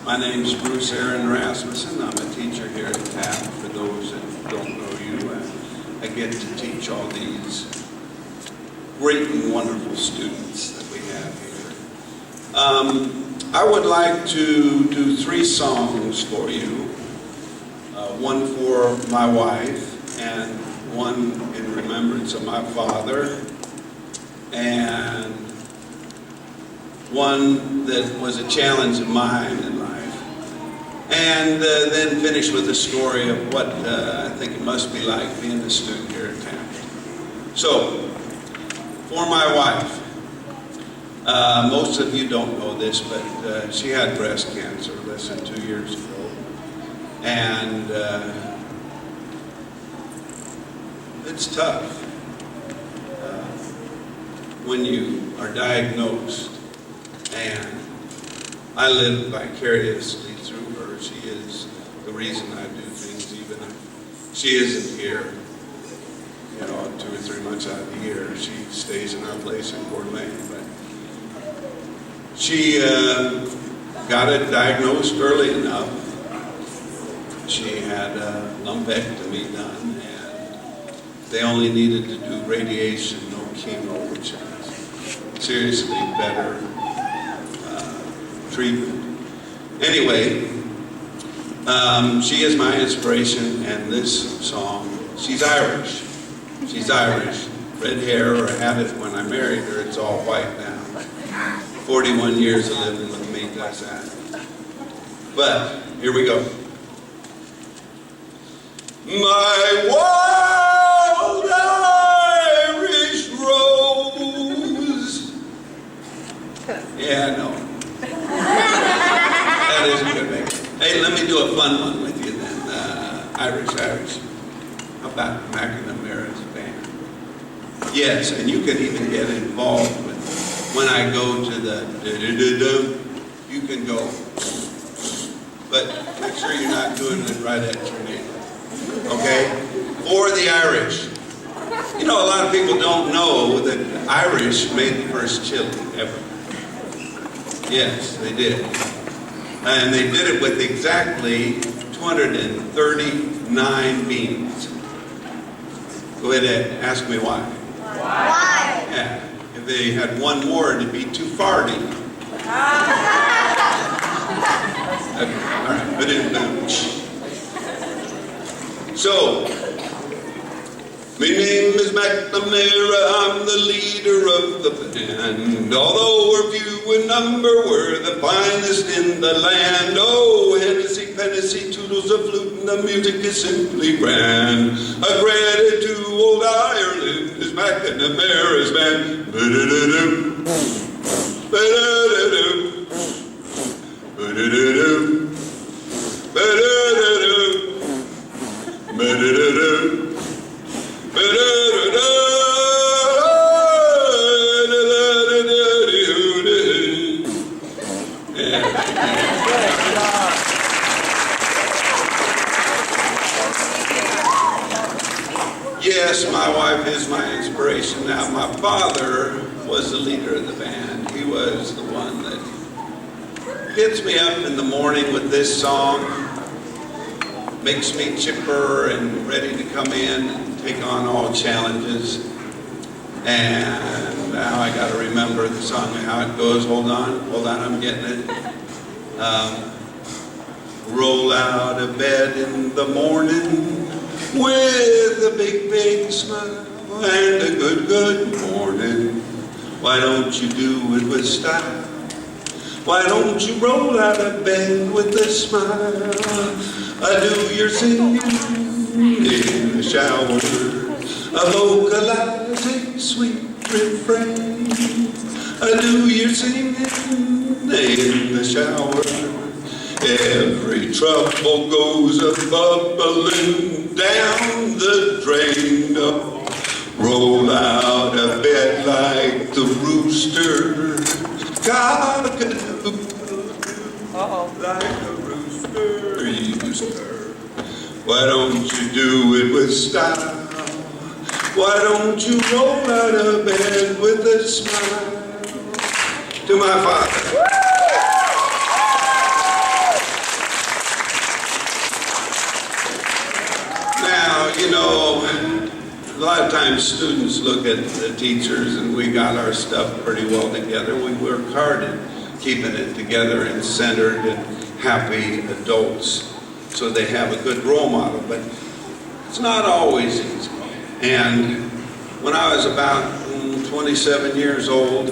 My name's Bruce Aaron Rasmussen. I'm a teacher here at TAP. For those that don't know you, I get to teach all these great and wonderful students that we have here. I would like to do 3 songs for you. One for my wife, and one in remembrance of my father, and one that was a challenge of mine in life. And then finish with a story of what I think it must be like being a student here at Tampa. So, for my wife, most of you don't know this, but she had breast cancer less than 2 years ago. And it's tough when you are diagnosed, and I live vicariously through her. She is the reason I do things, even if she isn't here, 2 or 3 months out of the year. She stays in our place in Coeur d'Alene. But she got it diagnosed early enough. She had a lumpectomy done, and they only needed to do radiation, no chemo, which is seriously better treatment. Anyway, she is my inspiration, and this song, she's Irish. She's Irish. Red hair, or had it when I married her. It's all white now. 41 years of living with me does that. But here we go. My wild Irish rose. Yeah, I know. That is a good name. Hey, let me do a fun one with you then. Irish. How about McNamara's band? Yes, and you can even get involved with when I go to the da-da-da-da, you can go. But make sure you're not doing it right at your neighbor. Okay? For the Irish. A lot of people don't know that Irish made the first chili ever. Yes, they did. And they did it with exactly 239 beans. Go ahead and ask me why. Why? Yeah. If they had one more, it'd be too farty. Okay. All right. But so, my name is McNamara, I'm the leader of the band. Although we're few in number, we're the finest in the land. Oh, Hennessy, Pennessy, toodles a flute, and the music is simply grand. A credit to old Ireland is McNamara's band. Ba-da-da-doo, ba-da-da-doo, ba-da-da-doo, ba-da-da-doo, ba-da-da-doo. Yes, my wife is my inspiration. Now, my father was the leader of the band. He was the one that gets me up in the morning with this song, makes me chipper and ready to come in and take on all challenges. And now I got to remember the song, how it goes. Hold on, I'm getting it. Roll out of bed in the morning with a big smile and a good morning. Why don't you do it with style? Why don't you roll out of bed with a smile? Do your singing in the shower, vocalizing sweet refrain. Do your singing in the shower. Every trouble goes a-bubbling down the drain. Roll out of bed like the rooster, cock-a-doodle, like a rooster used to. Why don't you do it with style? Why don't you roll out of bed with a smile? To my father. lot of times students look at the teachers and we got our stuff pretty well together. We work hard at keeping it together and centered and happy adults so they have a good role model. But it's not always easy. And when I was about 27 years old,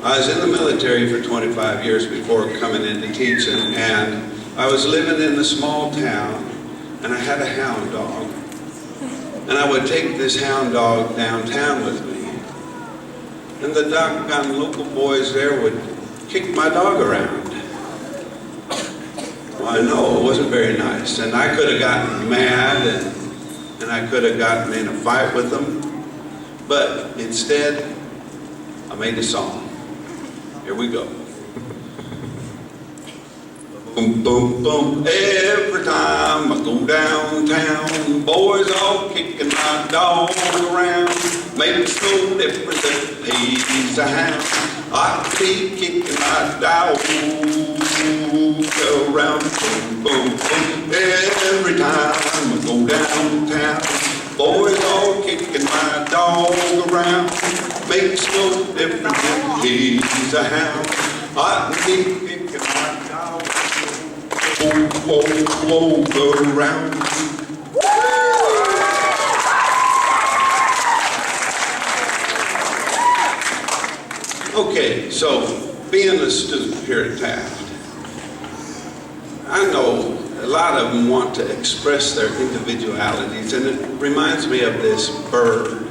I was in the military for 25 years before coming into teaching, and I was living in a small town, and I had a hound dog. And I would take this hound dog downtown with me, and the doggone local boys there would kick my dog around. Well, I know it wasn't very nice, and I could have gotten mad, and I could have gotten in a fight with them, but instead, I made a song. Here we go. Boom, boom, boom. Every time I go downtown, boys all kicking my dog around. Makes no difference if he's a hound. I keep kicking my dog around. Boom, boom, boom. Every time I go downtown, boys all kicking my dog around. Makes no difference if he's a hound. I keep kicking my dog around. Okay, so being a student here at Taft, I know a lot of them want to express their individualities, and it reminds me of this bird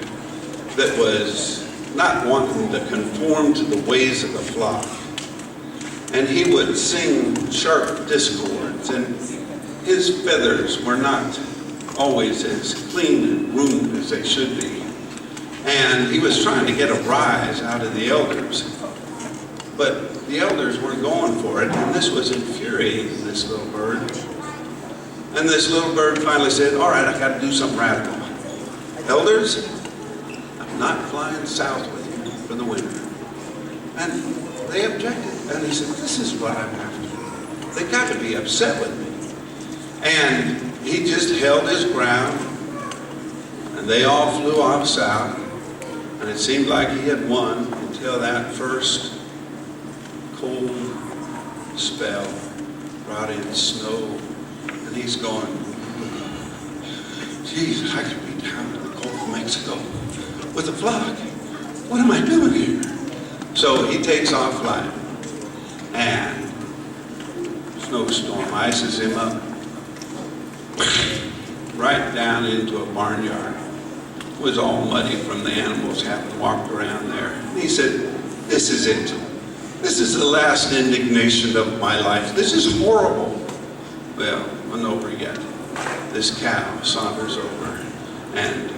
that was not wanting to conform to the ways of the flock. And he would sing sharp discords, and his feathers were not always as clean and groomed as they should be. And he was trying to get a rise out of the elders. But the elders weren't going for it, and this was infuriating this little bird. And this little bird finally said, all right, I got to do something radical. Elders, I'm not flying south with you for the winter. And they objected. And he said, this is what I'm after. They got to be upset with me. And he just held his ground, and they all flew off south. And it seemed like he had won until that first cold spell brought in snow. And he's going, geez, I could be down in the Gulf of Mexico with a flock. What am I doing here? So he takes off flying. And snowstorm ices him up right down into a barnyard. It was all muddy from the animals having walked around there. And he said, this is it. This is the last indignation of my life. This is horrible. Well, wasn't over yet. This cow saunters over and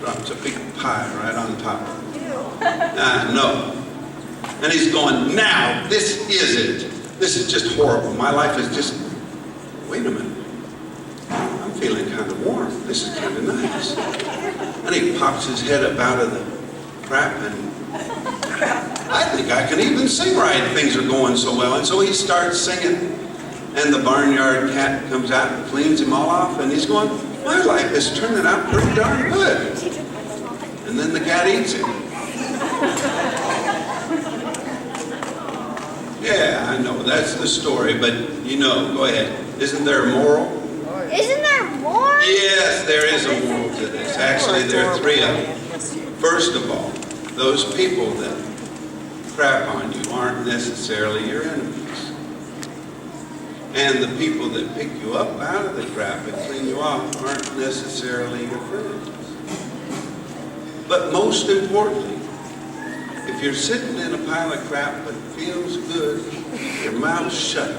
drops a big pie right on top of him. No. And he's going, now, this is it. This is just horrible. My life is just, wait a minute. I'm feeling kind of warm. This is kind of nice. And he pops his head up out of the crap, and I think I can even sing right. Things are going so well. And so he starts singing, and the barnyard cat comes out and cleans him all off, and he's going, my life is turning out pretty darn good. And then the cat eats him. Yeah, I know, that's the story, but you know, go ahead. Isn't there a moral? Isn't there more? Yes, there is a moral to this. Actually, there are three of them. First of all, those people that crap on you aren't necessarily your enemies. And the people that pick you up out of the crap and clean you off aren't necessarily your friends. But most importantly, if you're sitting in a pile of crap but feels good, your mouth shut.